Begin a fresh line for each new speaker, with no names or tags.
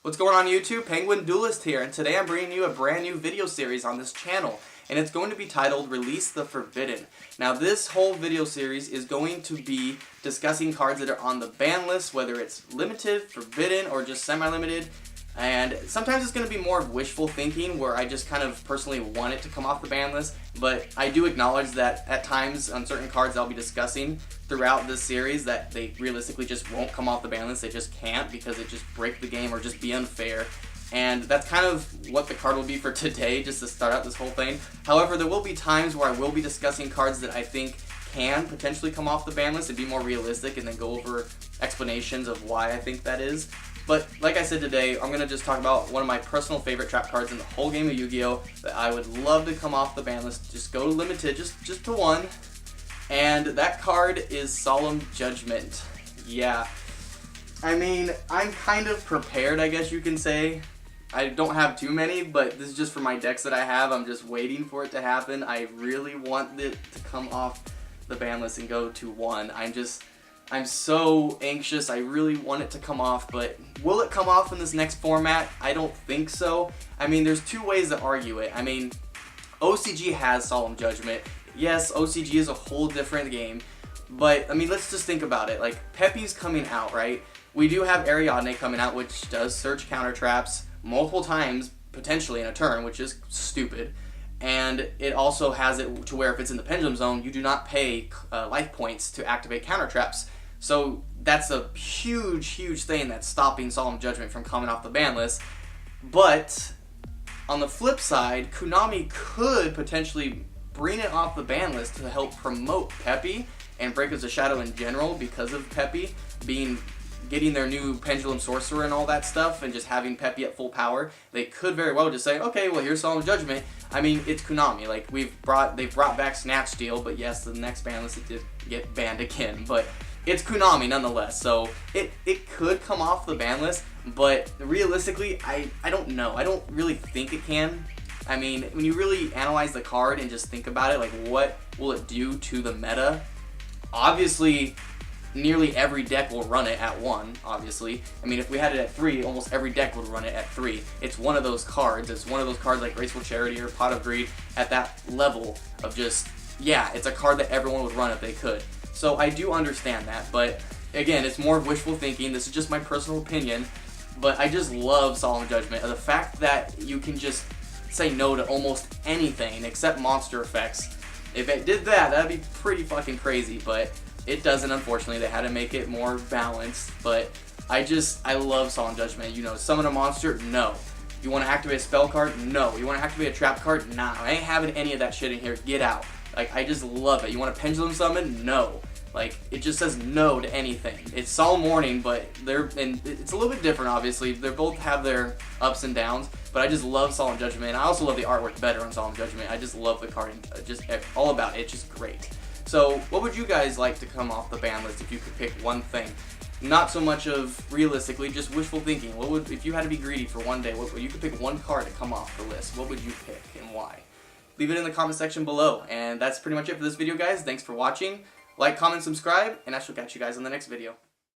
What's going on YouTube? Penguin Duelist here, and today I'm bringing you a brand new video series on this channel, and it's going to be titled Release the Forbidden. Now this whole video series is going to be discussing cards that are on the ban list, whether it's limited, forbidden, or just semi-limited. And sometimes it's going to be more of wishful thinking, where I just kind of personally want it to come off the ban list, but I do acknowledge that at times on certain cards I'll be discussing throughout this series that they realistically just won't come off the ban list. They just can't, because it just break the game or just be unfair. And that's kind of what the card will be for today, just to start out this whole thing. However, there will be times where I will be discussing cards that I think can potentially come off the ban list and be more realistic, and then go over explanations of why I think that is. But like I said today, I'm going to just talk about one of my personal favorite trap cards in the whole game of Yu-Gi-Oh! That I would love to come off the ban list. Just go limited, just to one. And that card is Solemn Judgment. Yeah. I mean, I'm kind of prepared, I guess you can say. I don't have too many, but this is just for my decks that I have. I'm just waiting for it to happen. I really want it to come off the ban list and go to one. I'm so anxious. I really want it to come off, but will it come off in this next format? I don't think so. I mean, there's two ways to argue it. I mean, OCG has Solemn Judgment. Yes, OCG is a whole different game, but I mean, let's just think about it. Like, Peppy's coming out, right? We do have Ariadne coming out, which does search counter traps multiple times, potentially in a turn, which is stupid. And it also has it to where if it's in the Pendulum Zone, you do not pay life points to activate counter traps. So that's a huge thing that's stopping Solemn Judgment from coming off the ban list. But on the flip side, Konami could potentially bring it off the ban list to help promote Peppy and Breakers of Shadow in general, because of Peppy getting their new Pendulum Sorcerer and all that stuff, and just having Peppy at full power. They could very well just say, okay, well, here's Solemn Judgment. I mean, it's Konami. Like, they've brought back Snatch Steal, but yes, the next ban list it did get banned again. But it's Konami nonetheless, so it could come off the ban list, but realistically, I don't know. I don't really think it can. I mean, when you really analyze the card and just think about it, like, what will it do to the meta? Obviously, nearly every deck will run it at 1, obviously. I mean, if we had it at 3, almost every deck would run it at 3. It's one of those cards. It's one of those cards like Graceful Charity or Pot of Greed at that level of just, yeah, it's a card that everyone would run if they could. So I do understand that, but again, it's more wishful thinking. This is just my personal opinion, but I just love Solemn Judgment. The fact that you can just say no to almost anything except monster effects. If it did that, that'd be pretty fucking crazy, but it doesn't, unfortunately. They had to make it more balanced, but I love Solemn Judgment. You know, summon a monster? No. You want to activate a spell card? No. You want to activate a trap card? Nah. I ain't having any of that shit in here. Get out. Like, I just love it. You want a Pendulum Summon? No. Like, it just says no to anything. It's Solemn Warning, but it's a little bit different, obviously. They both have their ups and downs, but I just love Solemn Judgment. I also love the artwork better on Solemn Judgment. I just love the card, and just all about it. It's just great. So, what would you guys like to come off the ban list if you could pick one thing? Not so much of realistically, just wishful thinking. What would, if you had to be greedy for one day, you could pick one card to come off the list, what would you pick and why? Leave it in the comment section below. And that's pretty much it for this video, guys. Thanks for watching. Like, comment, subscribe, and I shall catch you guys in the next video.